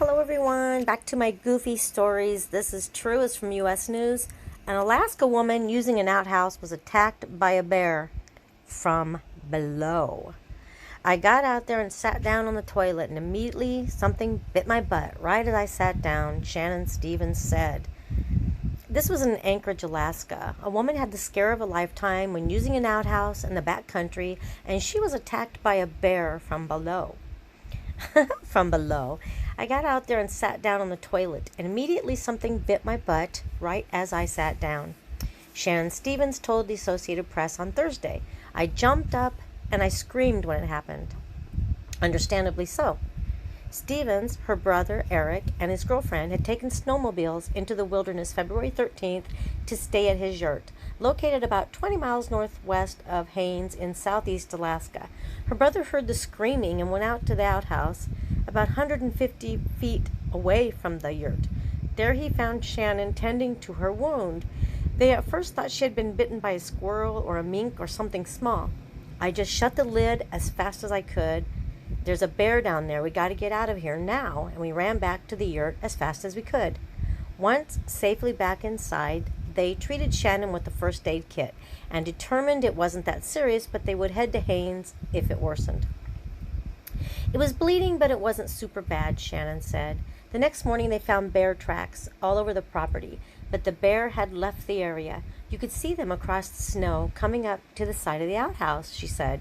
Hello everyone, back to my goofy stories. This is true, it's from US News. An Alaska woman using an outhouse was attacked by a bear from below. I got out there and sat down on the toilet, and immediately something bit my butt right as I sat down, Shannon Stevens said. This was in Anchorage, Alaska. A woman had the scare of a lifetime when using an outhouse in the back country, and she was attacked by a bear from below. From below. I got out there and sat down on the toilet, and immediately something bit my butt right as I sat down. Shannon Stevens told the Associated Press on Thursday. I jumped up and I screamed when it happened. Understandably so. Stevens, her brother Eric, and his girlfriend had taken snowmobiles into the wilderness February 13th to stay at his yurt, located about 20 miles northwest of Haines in southeast Alaska. Her brother heard the screaming and went out to the outhouse about 150 feet away from the yurt. There he found Shannon tending to her wound. They at first thought she had been bitten by a squirrel or a mink or something small. I just shut the lid as fast as I could. There's a bear down there. We got to get out of here now. And we ran back to the yurt as fast as we could. Once safely back inside, they treated Shannon with the first aid kit and determined it wasn't that serious, but they would head to Haines if it worsened. It was bleeding, but it wasn't super bad, Shannon said. The next morning they found bear tracks all over the property, but the bear had left the area. You could see them across the snow coming up to the side of the outhouse, she said.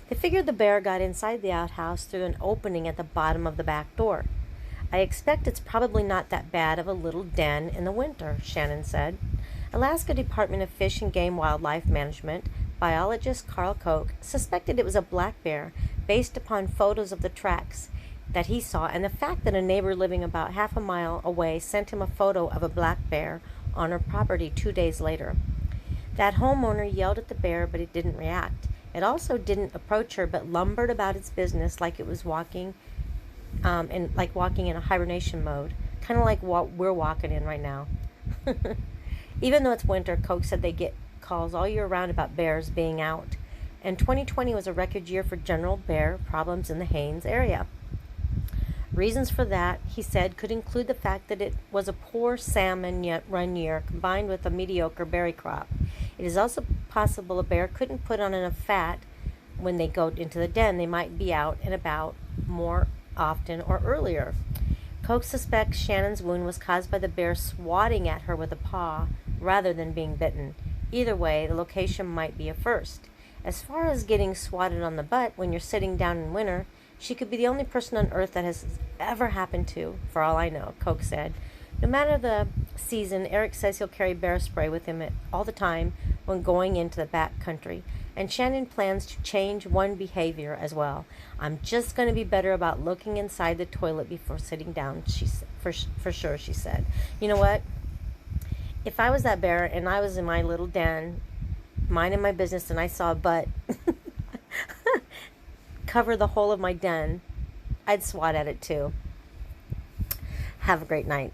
They figured the bear got inside the outhouse through an opening at the bottom of the back door. I expect it's probably not that bad of a little den in the winter, Shannon said. Alaska Department of Fish and Game Wildlife Management biologist Carl Koch suspected it was a black bear based upon photos of the tracks that he saw and the fact that a neighbor living about half a mile away sent him a photo of a black bear on her property 2 days later. That homeowner yelled at the bear, but it didn't react. It also didn't approach her, but lumbered about its business like it was walking in a hibernation mode, kind of like what we're walking in right now. Even though it's winter, Koch said they get calls all year round about bears being out. And 2020 was a record year for general bear problems in the Haines area. Reasons for that, he said, could include the fact that it was a poor salmon run year combined with a mediocre berry crop. It is also possible a bear couldn't put on enough fat when they go into the den. They might be out and about more often or earlier. Koch suspects Shannon's wound was caused by the bear swatting at her with a paw rather than being bitten. Either way, the location might be a first. As far as getting swatted on the butt when you're sitting down in winter, she could be the only person on earth that has ever happened to, for all I know, Koch said. No matter the season, Eric says he'll carry bear spray with him all the time when going into the back country. And Shannon plans to change one behavior as well. I'm just going to be better about looking inside the toilet before sitting down, for sure, she said. You know what? If I was that bear and I was in my little den, minding my business, and I saw a butt cover the whole of my den, I'd swat at it too. Have a great night.